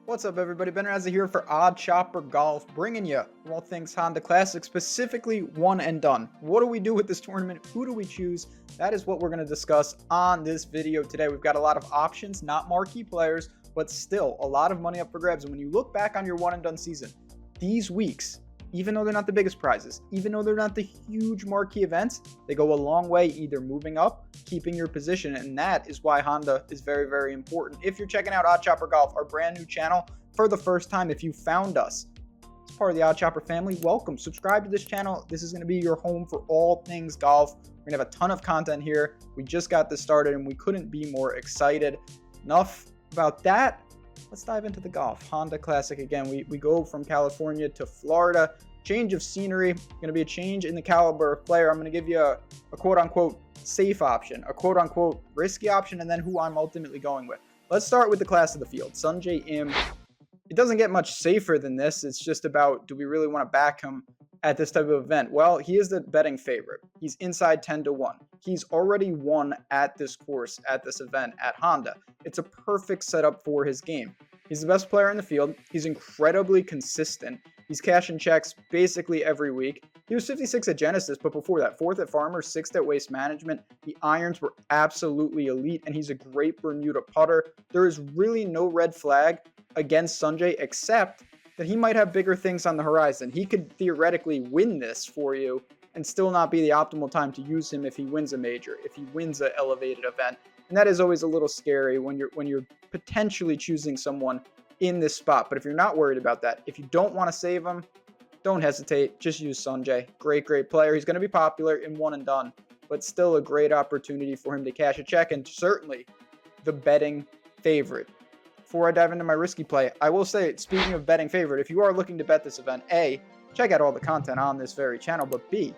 What's up, everybody? Ben Rasa here for OddsShopper Golf, bringing you all things Honda Classic, specifically one and done. What do we do with this tournament? Who do we choose? That is what we're going to discuss on this video today. We've got a lot of options, not marquee players, but still a lot of money up for grabs. And when you look back on your one and done season, these weeks, even though they're not the biggest prizes, even though they're not the huge marquee events, they go a long way either moving up, keeping your position, and that is why Honda is very, very important. If you're checking out OddsShopper Golf, our brand new channel, for the first time, if you found us as part of the OddsShopper family, welcome. Subscribe to this channel. This is going to be your home for all things golf. We're going to have a ton of content here. We just got this started, and we couldn't be more excited. Enough about that. Let's dive into the golf. Honda Classic again. We go from California to Florida. Change of scenery. Going to be a change in the caliber of player. I'm going to give you a quote-unquote safe option, a quote-unquote risky option, and then who I'm ultimately going with. Let's start with the class of the field. Sungjae Im. It doesn't get much safer than this. It's just about, do we really want to back him at this type of event? Well, he is the betting favorite. He's inside 10-1. He's already won at this course, at this event, at Honda. It's a perfect setup for his game. He's the best player in the field. He's incredibly consistent. He's cashing checks basically every week. He was 56 at Genesis, but before that, 4th at Farmers, 6th at Waste Management. The irons were absolutely elite, and he's a great Bermuda putter. There is really no red flag against Sungjae, except that he might have bigger things on the horizon. He could theoretically win this for you and still not be the optimal time to use him if he wins a major, if he wins an elevated event. And that is always a little scary when you're potentially choosing someone in this spot. But if you're not worried about that, if you don't want to save him, don't hesitate. Just use Sungjae. Great player. He's going to be popular in one and done, but still a great opportunity for him to cash a check, and certainly the betting favorite. Before I dive into my risky play, I will say, speaking of betting favorite, if you are looking to bet this event, A, check out all the content on this very channel, but B,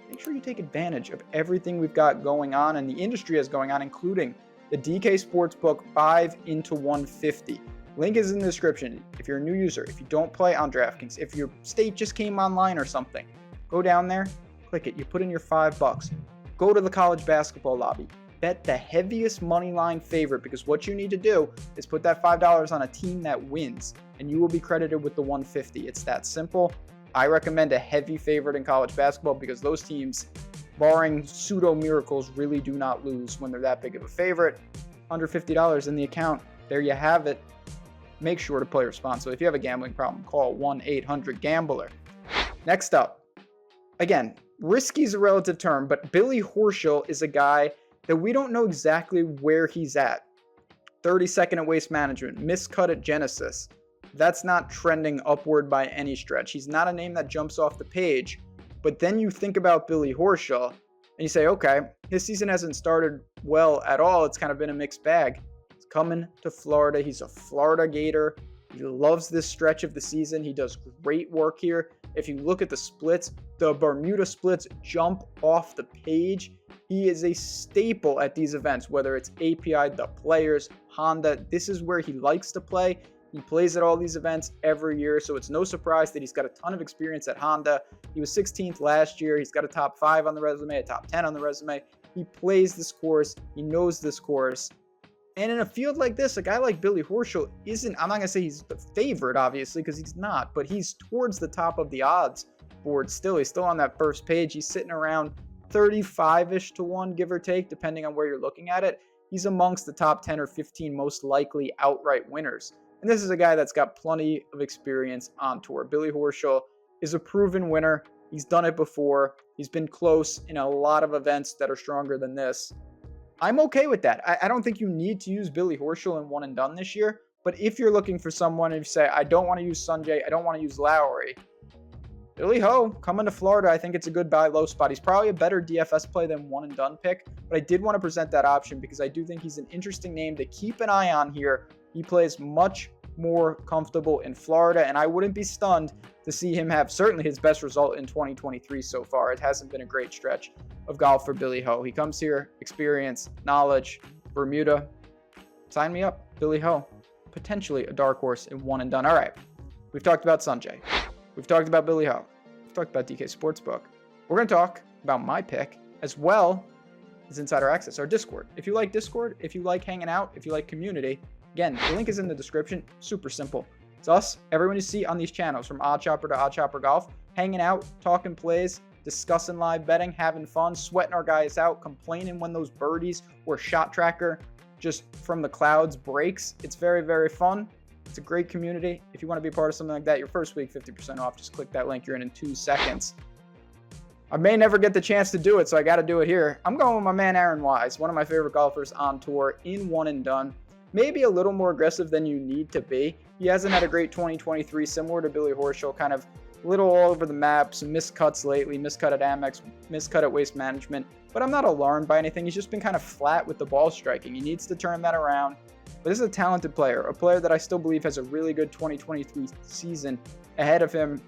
make sure you take advantage of everything we've got going on and the industry is going on, including the DK Sportsbook 5 into 150. Link is in the description. If you're a new user, if you don't play on DraftKings, if your state just came online or something, go down there, click it. You put in your $5. Go to the college basketball lobby. Bet the heaviest money line favorite, because what you need to do is put that $5 on a team that wins, and you will be credited with the 150. It's that simple. I recommend a heavy favorite in college basketball because those teams, barring pseudo miracles, really do not lose when they're that big of a favorite. Under $50 in the account. There you have it. Make sure to play responsibly. If you have a gambling problem, call 1-800-GAMBLER. Next up, again, risky is a relative term, but Billy Horschel is a guy that we don't know exactly where he's at. 32nd at Waste Management, miscut at Genesis. That's not trending upward by any stretch. He's not a name that jumps off the page. But then you think about Billy Horschel, and you say, okay, his season hasn't started well at all. It's kind of been a mixed bag. He's coming to Florida. He's a Florida Gator. He loves this stretch of the season. He does great work here. If you look at the splits, the Bermuda splits jump off the page. He is a staple at these events, whether it's API, the players, Honda. This is where he likes to play. He plays at all these events every year, so it's no surprise that he's got a ton of experience at Honda. He was 16th last year. He's got a top 5 on the resume, a top 10 on the resume. He plays this course. He knows this course. And in a field like this, a guy like Billy Horschel isn't, I'm not going to say he's the favorite, obviously, because he's not, but he's towards the top of the odds board still. He's still on that first page. He's sitting around 35-ish to 1, give or take, depending on where you're looking at it. He's amongst the top 10 or 15 most likely outright winners. And this is a guy that's got plenty of experience on tour. Billy Horschel is a proven winner. He's done it before. He's been close in a lot of events that are stronger than this. I'm okay with that. I don't think you need to use Billy Horschel in one and done this year. But if you're looking for someone and you say, I don't want to use Sungjae, I don't want to use Lowry, Billy Ho, coming to Florida, I think it's a good buy low spot. He's probably a better DFS play than one and done pick, but I did want to present that option because I do think he's an interesting name to keep an eye on here. He plays much more comfortable in Florida, and I wouldn't be stunned to see him have certainly his best result in 2023 so far. It hasn't been a great stretch of golf for Billy Ho. He comes here, experience, knowledge, Bermuda. Sign me up, Billy Ho. Potentially a dark horse in one and done. All right, we've talked about Sungjae. We've talked about Billy Ho. We've talked about DK Sportsbook. We're going to talk about my pick as well as Insider Access, our Discord. If you like Discord, if you like hanging out, if you like community, Again, the link is in the description. Super simple. It's us, everyone you see on these channels, from OddsShopper to OddsShopper Golf, hanging out, talking plays, discussing live betting, having fun, sweating our guys out, complaining when those birdies or shot tracker just from the clouds breaks. It's very, very fun. It's a great community. If you want to be part of something like that, your first week, 50% off. Just click that link. You're in 2 seconds. I may never get the chance to do it, so I got to do it here. I'm going with my man Aaron Wise, one of my favorite golfers on tour, in one and done. Maybe a little more aggressive than you need to be. He hasn't had a great 2023, similar to Billy Horschel, kind of a little all over the map, some miscuts lately, miscut at Amex, miscut at Waste Management. But I'm not alarmed by anything. He's just been kind of flat with the ball striking. He needs to turn that around. But this is a talented player, a player that I still believe has a really good 2023 season ahead of him.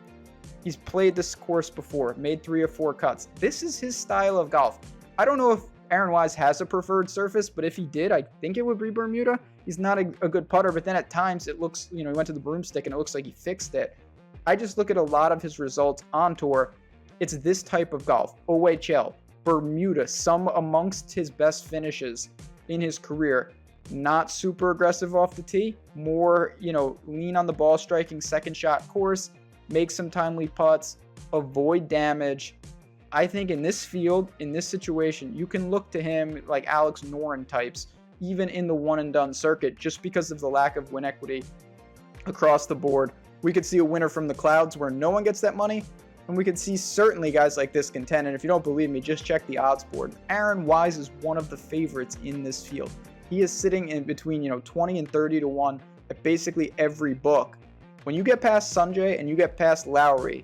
He's played this course before, made 3 or 4 cuts. This is his style of golf. I don't know if Aaron Wise has a preferred surface, but if he did, I think it would be Bermuda. He's not a good putter, but then at times it looks, he went to the broomstick and it looks like he fixed it. I just look at a lot of his results on tour. It's this type of golf. OHL, Bermuda, some amongst his best finishes in his career. Not super aggressive off the tee, more, lean on the ball striking second shot course, make some timely putts, avoid damage. I think in this field, in this situation, you can look to him like Alex Noren types, even in the one and done circuit, just because of the lack of win equity across the board. We could see a winner from the clouds where no one gets that money, and we could see certainly guys like this contend. And if you don't believe me, just check the odds board. Aaron Wise is one of the favorites in this field. He is sitting in between 20 and 30 to 1 at basically every book. When you get past Sanjay and you get past Lowry,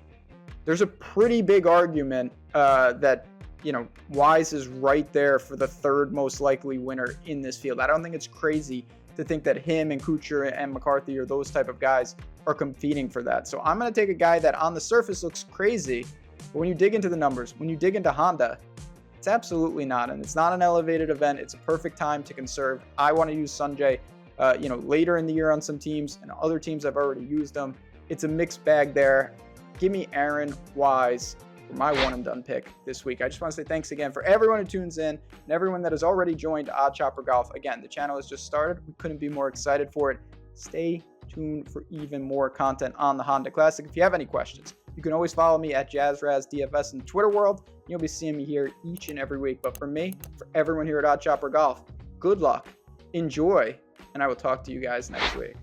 there's a pretty big argument that Wise is right there for the 3rd most likely winner in this field. I don't think it's crazy to think that him and Kuchar and McCarthy or those type of guys are competing for that. So I'm going to take a guy that on the surface looks crazy, but when you dig into the numbers, when you dig into Honda, it's absolutely not. And it's not an elevated event. It's a perfect time to conserve. I want to use Sanjay, later in the year on some teams, and other teams I've already used them. It's a mixed bag there. Give me Aaron Wise for my one and done pick this week. I just want to say thanks again for everyone who tunes in and everyone that has already joined OddsShopper Golf. Again, the channel has just started. We couldn't be more excited for it. Stay tuned for even more content on the Honda Classic. If you have any questions, you can always follow me at JazzRazDFS in the Twitter world. You'll be seeing me here each and every week. But for me, for everyone here at OddsShopper Golf, good luck, enjoy, and I will talk to you guys next week.